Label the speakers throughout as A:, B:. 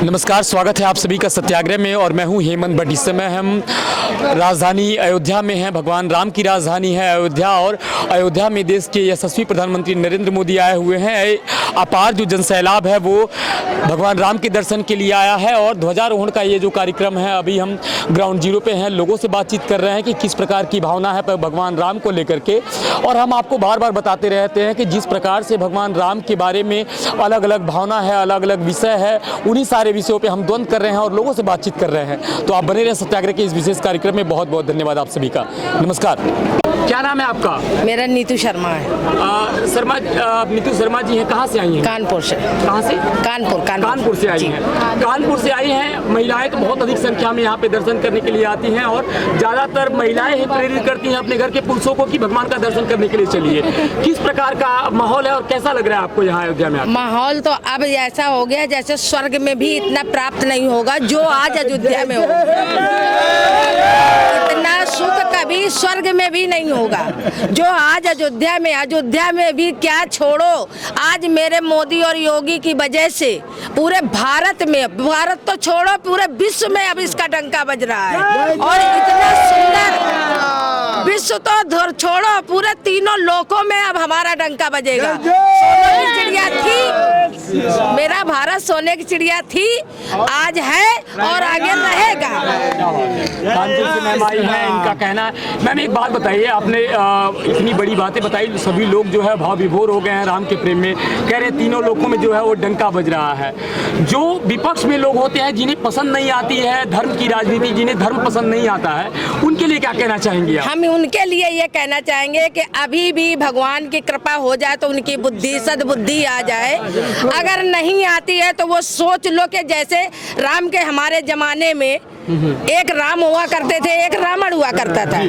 A: नमस्कार, स्वागत है आप सभी का सत्याग्रह में और मैं हूं हेमंत भट्ट। इस समय हम राजधानी अयोध्या में हैं। भगवान राम की राजधानी है अयोध्या और अयोध्या में देश के यशस्वी प्रधानमंत्री नरेंद्र मोदी आए हुए हैं। अपार जो जनसैलाब है वो भगवान राम के दर्शन के लिए आया है और ध्वजारोहण का ये जो कार्यक्रम है, अभी हम ग्राउंड जीरो पे हैं, लोगों से बातचीत कर रहे हैं कि किस प्रकार की भावना है भगवान राम को लेकर के। और हम आपको बार बार बताते रहते हैं कि जिस प्रकार से भगवान राम के बारे में अलग अलग भावना है, अलग अलग विषय है, उन्हीं सारे विषयों पे हम द्वंद्व कर रहे हैं और लोगों से बातचीत कर रहे हैं। तो आप बने रहे सत्याग्रह के इस विशेष कार्यक्रम में। बहुत बहुत धन्यवाद आप सभी का। नमस्कार, क्या नाम है आपका?
B: मेरा नीतू शर्मा है।
A: नीतू शर्मा जी हैं, कहाँ से आई हैं?
B: कानपुर से।
A: कहाँ से?
B: कानपुर
A: से आई हैं। कानपुर से आई हैं। महिलाएं तो बहुत अधिक संख्या में यहाँ पे दर्शन करने के लिए आती हैं और ज़्यादातर महिलाएं ही प्रेरित करती हैं अपने घर के पुरुषों को कि भगवान का दर्शन करने के लिए चलिए। किस प्रकार का माहौल है और कैसा लग रहा है आपको यहाँ अयोध्या में?
B: माहौल तो अब ऐसा हो गया जैसे स्वर्ग में भी इतना प्राप्त नहीं होगा जो आज अयोध्या में होगा। इतना सुख कभी स्वर्ग में भी नहीं होगा जो आज अयोध्या में भी क्या छोड़ो, आज मेरे मोदी और योगी की वजह से पूरे भारत तो छोड़ो, पूरे विश्व में अब इसका डंका बज रहा है। और इतना सुंदर विश्व तो छोड़ो, पूरे तीनों लोकों में अब हमारा डंका बजेगा। सोने की चिड़िया थी, मेरा भारत सोने की चिड़िया थी, आज है और आगे रहेगा।
A: कानपुर से मैम आई हैं, इनका कहना है। मैम एक बात बताइए, आपने इतनी बड़ी बातें बताई, सभी लोग जो है भाव विभोर हो गए हैं राम के प्रेम में, कह रहे तीनों लोगों में जो है वो डंका बज रहा है। जो विपक्ष में लोग होते हैं जिन्हें पसंद नहीं आती है धर्म की राजनीति, जिन्हें धर्म पसंद नहीं आता है, उनके लिए क्या कहना चाहेंगे आप?
B: हम उनके लिए ये कहना चाहेंगे कि अभी भी भगवान की कृपा हो जाए तो उनकी बुद्धि सद्बुद्धि आ जाए। अगर नहीं आती है तो वो सोच लो कि जैसे राम के हमारे जमाने में एक राम हुआ करते थे, एक रावण हुआ करता था,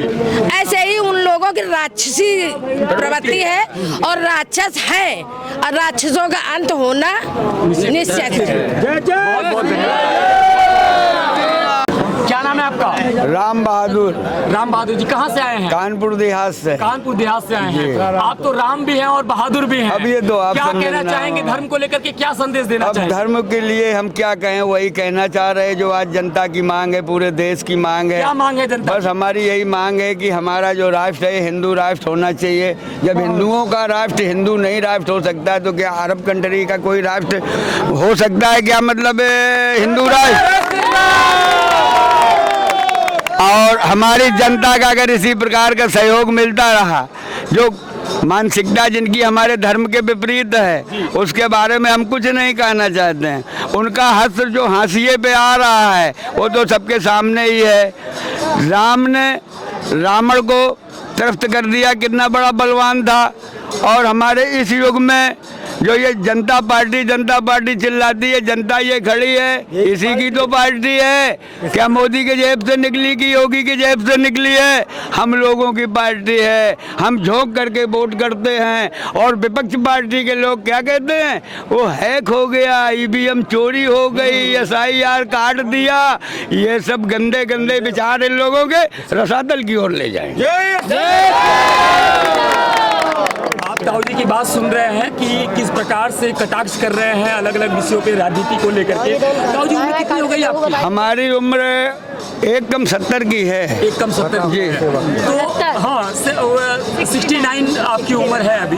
B: ऐसे ही उन लोगों की राक्षसी प्रवृत्ति है और राक्षस है और राक्षसों का अंत होना निश्चित है।
A: क्या नाम है आपका?
C: राम बहादुर
A: जी, कहाँ से आए हैं?
C: कानपुर देहात से
A: आए हैं। आप तो राम भी हैं और बहादुर भी हैं।
C: अब ये तो आप
A: क्या कहना चाहेंगे धर्म को लेकर के, क्या संदेश देना चाहेंगे?
C: धर्म के लिए हम क्या कहें, वही कहना चाह रहे हैं जो आज जनता की मांग है, पूरे देश की मांग है।
A: क्या मांग है जनता?
C: बस हमारी यही मांग है कि हमारा जो राष्ट्र है हिंदू राष्ट्र होना चाहिए। जब हिंदुओं का राष्ट्र हिंदू नहीं राष्ट्र हो सकता है तो क्या अरब कंट्री का कोई राष्ट्र हो सकता है? क्या मतलब हिंदू राष्ट्र? और हमारी जनता का अगर इसी प्रकार का सहयोग मिलता रहा, जो मानसिकता जिनकी हमारे धर्म के विपरीत है उसके बारे में हम कुछ नहीं कहना चाहते हैं। उनका हश्र जो हाशिए पे आ रहा है वो तो सबके सामने ही है। राम ने रावण को त्रस्त कर दिया, कितना बड़ा बलवान था। और हमारे इस युग में जो ये जनता पार्टी चिल्लाती है, जनता ये खड़ी है, इसी की तो पार्टी है। क्या मोदी के जेब से निकली कि योगी के जेब से निकली है? हम लोगों की पार्टी है, हम झोंक करके वोट करते हैं। और विपक्ष पार्टी के लोग क्या कहते हैं, वो हैक हो गया, ईवीएम चोरी हो गई, SIR काट दिया। ये सब गंदे गंदे विचार इन लोगों के रसातल की ओर ले जाएंगे।
A: आप ताऊ जी की बात सुन रहे हैं कि किस प्रकार से कटाक्ष कर रहे हैं अलग अलग विषयों पे राजनीति को लेकर के। ताऊ जी, उम्र कितनी हो गई आपकी?
C: हमारी उम्र एकदम 70 की है।
A: एकदम 70 जी। तो हाँ, 69 आपकी उम्र है अभी।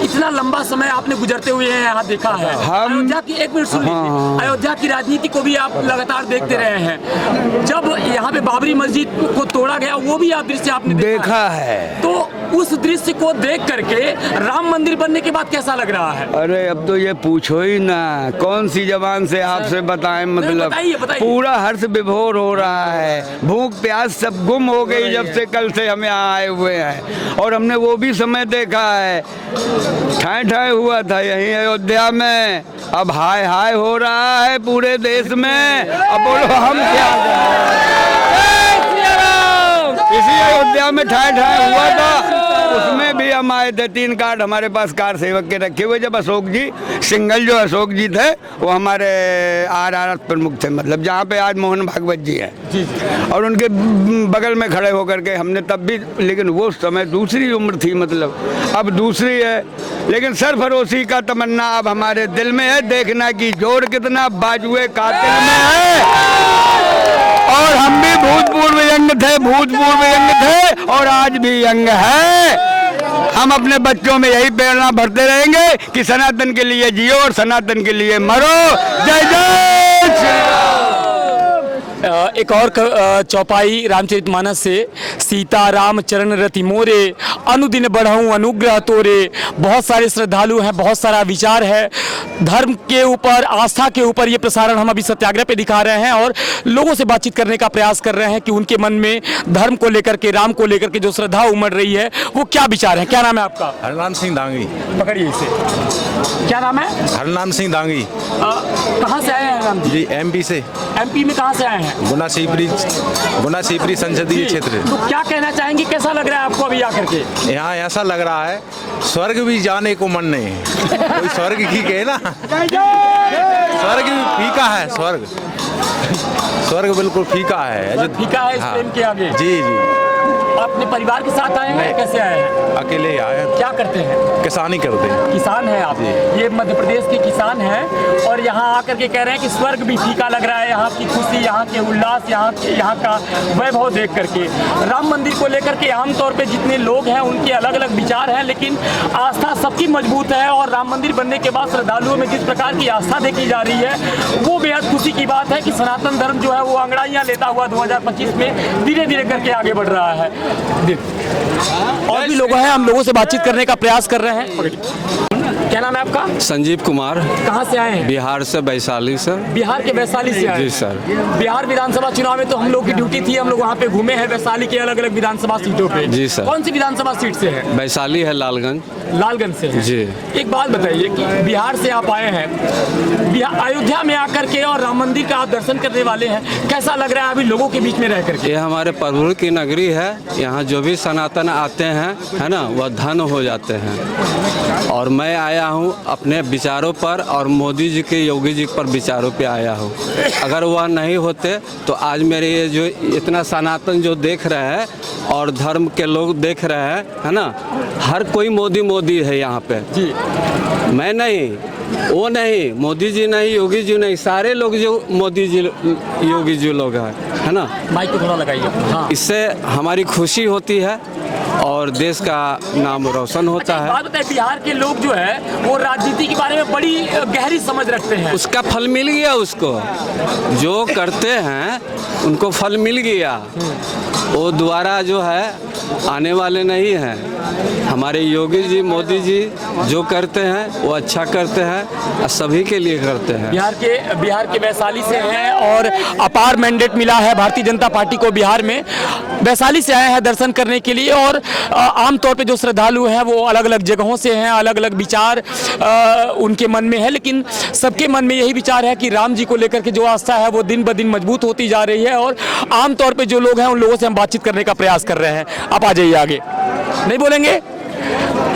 A: इतना लंबा समय आपने गुजरते हुए यहाँ देखा है। अयोध्या की, एक मिनट सुन लीजिए, अयोध्या की राजनीति को भी आप लगातार देखते रहे हैं। जब यहाँ पे बाबरी मस्जिद को तोड़ा गया वो भी आप दृश्य आपने
C: देखा है।
A: तो उस दृश्य को देख करके राम मंदिर बनने के बाद कैसा लग रहा है?
C: अरे अब तो ये पूछो ही ना, कौन सी जबान से आपसे बताएं। मतलब
A: बताइए।
C: पूरा हर्ष विभोर हो रहा है, भूख प्यास सब गुम हो गई जब से कल से हम यहाँ आए हुए हैं। और हमने वो भी समय देखा है, ठाए हुआ था यहीं अयोध्या में, अब हाय हाय हो रहा है पूरे देश में। अब बोलो हम क्या करें? इसी अयोध्या में ठाए हुआ था। उसमें भी हम आए थे। 3 कार्ड हमारे पास कार सेवक के रखे हुए, जब अशोक जी सिंगल जो अशोक जी थे वो हमारे आर प्रमुख थे, मतलब जहाँ पे आज मोहन भागवत जी हैं, और उनके बगल में खड़े होकर के हमने तब भी, लेकिन वो समय दूसरी उम्र थी, मतलब अब दूसरी है। लेकिन सरफरोशी का तमन्ना अब हमारे दिल में है, देखना कि जोर कितना बाजुए कातिल में है। और हम भी भूतपूर्व यंग थे और आज भी यंग है। हम अपने बच्चों में यही प्रेरणा भरते रहेंगे कि सनातन के लिए जियो और सनातन के लिए मरो। जय जय श्री राम।
A: एक और चौपाई रामचरितमानस से, सीता राम चरण रति मोरे, अनुदिन बढ़ाऊं अनुग्रह तोरे। बहुत सारे श्रद्धालु हैं, बहुत सारा विचार है धर्म के ऊपर, आस्था के ऊपर। ये प्रसारण हम अभी सत्याग्रह पे दिखा रहे हैं और लोगों से बातचीत करने का प्रयास कर रहे हैं कि उनके मन में धर्म को लेकर के, राम को लेकर के जो श्रद्धा उमड़ रही है वो क्या विचार है। क्या नाम है आपका?
D: हरनाम सिंह दांगी।
A: पकड़िए इसे। क्या नाम है?
D: हरनाम सिंह दांगी।
A: कहाँ से आए हैं राम
D: जी? एमपी से।
A: एमपी में कहाँ से आए हैं?
D: गुना शिवपुरी संसदीय क्षेत्र।
A: तो क्या कहना चाहेंगे, कैसा लग रहा है आपको अभी आकर के?
D: यहाँ ऐसा लग रहा है स्वर्ग भी जाने को मन नहीं है। कोई स्वर्ग की कहे ना, स्वर्ग भी फीका है। स्वर्ग बिल्कुल फीका है।
A: फीका है इस
D: हाँ।
A: प्रेम के आगे।
D: जी जी।
A: अपने परिवार के साथ आए हैं, कैसे आए हैं?
D: अकेले ही आए हैं।
A: क्या करते हैं?
D: किसानी करते हैं।
A: किसान हैं आप? ये मध्य प्रदेश के किसान हैं और यहाँ आकर के कह रहे हैं कि स्वर्ग भी फीका लग रहा है। यहाँ की खुशी, यहाँ के उल्लास, यहाँ का वैभव देख करके। राम मंदिर को लेकर के आमतौर पे जितने लोग हैं उनके अलग अलग विचार हैं, लेकिन आस्था सबकी मजबूत है। और राम मंदिर बनने के बाद श्रद्धालुओं में जिस प्रकार की आस्था देखी जा रही है वो बेहद खुशी की बात है कि सनातन धर्म जो है वो अंगड़ाइयाँ लेता हुआ 2025 में धीरे धीरे करके आगे बढ़ रहा है। और भी लोग हैं, हम लोगों से बातचीत करने का प्रयास कर रहे हैं। क्या नाम है आपका?
E: संजीव कुमार।
A: कहाँ से आए हैं?
E: बिहार से, वैशाली से।
A: बिहार के वैशाली से आए?
E: जी सर।
A: बिहार विधानसभा चुनाव में तो हम लोग की ड्यूटी थी, हम लोग वहाँ पे घूमे हैं वैशाली के अलग अलग विधानसभा सीटों पे।
E: जी सर।
A: कौन सी विधानसभा सीट से है?
E: वैशाली है, लालगंज।
A: लालगंज से है।
E: जी।
A: एक बात बताइए कि बिहार से आप आए हैं, अयोध्या में आकर के और राम मंदिर का आप दर्शन करने वाले हैं, कैसा लग रहा है अभी लोगों के बीच में रह करके?
E: ये हमारे प्रभु की नगरी है। यहाँ जो भी सनातन आते हैं, है ना, वह धन्य हो जाते हैं। और मैं आया हूँ अपने विचारों पर और मोदी जी के, योगी जी पर विचारों पे आया हूँ। अगर वह नहीं होते तो आज मेरे ये जो इतना सनातन जो देख रहे हैं और धर्म के लोग देख रहे हैं, है ना, हर कोई मोदी मोदी है यहाँ पे।
A: जी।
E: मैं नहीं, वो नहीं, मोदी जी नहीं, योगी जी नहीं, सारे लोग जो मोदी जी योगी जी लोग हैं, है ना।
A: माइक को थोड़ा लगाइए। हाँ।
E: इससे हमारी खुशी होती है और देश का नाम रोशन होता है।
A: बात बताइए, बिहार के लोग जो है वो राजनीति के बारे में बड़ी गहरी समझ रखते हैं।
E: उसका फल मिल गया उसको, जो करते हैं उनको फल मिल गया। वो दोबारा जो है आने वाले नहीं हैं। हमारे योगी जी, मोदी जी जो करते हैं वो अच्छा करते हैं और सभी के लिए करते हैं।
A: बिहार के वैशाली से हैं और अपार मैंडेट मिला है भारतीय जनता पार्टी को बिहार में। वैशाली से आए हैं दर्शन करने के लिए और आमतौर पे जो श्रद्धालु हैं वो अलग अलग जगहों से हैं, अलग अलग विचार उनके मन में है, लेकिन सबके मन में यही विचार है कि राम जी को लेकर के जो आस्था है वो दिन ब दिन मजबूत होती जा रही है। और आमतौर पे जो लोग हैं उन लोगों से हम बातचीत करने का प्रयास कर रहे हैं। आप आ जाइए आगे। नहीं बोलेंगे?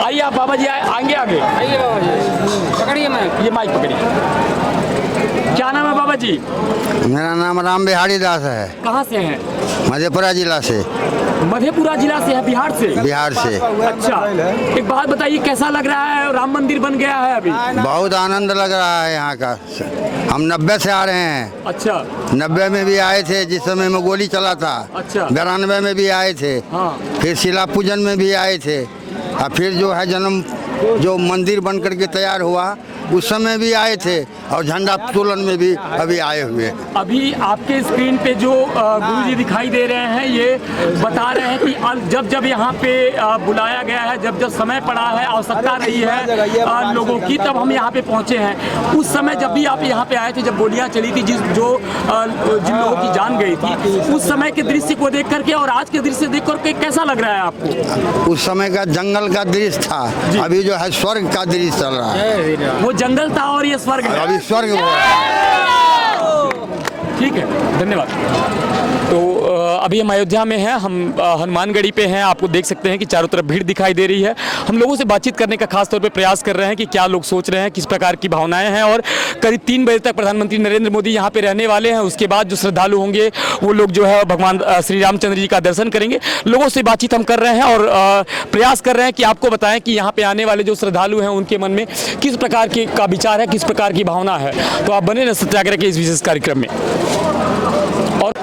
A: आइए आप बाबा जी, आएंगे आगे। आइए बाबा जी, पकड़िए माइक। ये माइक पकड़िए। क्या नाम है बाबा जी?
F: मेरा नाम राम बिहारी दास है।
A: कहाँ से हैं?
F: मधेपुरा जिला से।
A: मधेपुरा जिला से है? बिहार से?
F: बिहार से।
A: अच्छा, एक बात बताइए, कैसा लग रहा है? राम मंदिर बन गया है अभी।
F: बहुत आनंद लग रहा है यहाँ का। हम 90 से आ रहे हैं।
A: अच्छा।
F: 90 में भी आए थे जिस समय में गोली चला था।
A: अच्छा।
F: 92 में भी आए थे।
A: हाँ।
F: फिर शिला पूजन में भी आए थे और फिर जो है जन्म जो मंदिर बन करके तैयार हुआ उस समय भी आए थे और झंडा उत्तोलन में भी अभी आए हुए।
A: अभी आपके स्क्रीन पे जो गुरुजी दिखाई दे रहे हैं ये बता रहे हैं कि जब जब यहाँ पे बुलाया गया है, जब जब समय पड़ा है, आवश्यकता रही है लोगों की, तब हम यहाँ पे पहुँचे हैं। उस समय जब भी आप यहाँ पे आए थे, जब गोलियाँ चली थी, जिन लोगों की जान गई थी, उस समय के दृश्य को देख करके और आज के दृश्य देख करके कैसा लग रहा है आपको?
F: उस समय का जंगल का दृश्य था, अभी जो है स्वर्ग का दृश्य चल रहा है।
A: वो जंगल था और ये स्वर्ग है।
F: अभी स्वर्ग।
A: ठीक है, धन्यवाद। तो अभी हम अयोध्या में हैं, हम हनुमानगढ़ी पे हैं। आपको देख सकते हैं कि चारों तरफ भीड़ दिखाई दे रही है। हम लोगों से बातचीत करने का खास तौर पे प्रयास कर रहे हैं कि क्या लोग सोच रहे हैं, किस प्रकार की भावनाएं हैं। और करीब 3 बजे तक प्रधानमंत्री नरेंद्र मोदी यहाँ पे रहने वाले हैं। उसके बाद जो श्रद्धालु होंगे वो लोग जो है भगवान श्री रामचंद्र जी का दर्शन करेंगे। लोगों से बातचीत हम कर रहे हैं और प्रयास कर रहे हैं कि आपको बताएं कि यहाँ पे आने वाले जो श्रद्धालु हैं उनके मन में किस प्रकार का विचार है, किस प्रकार की भावना है। तो आप बने रहें सत्याग्रह के इस विशेष कार्यक्रम में। और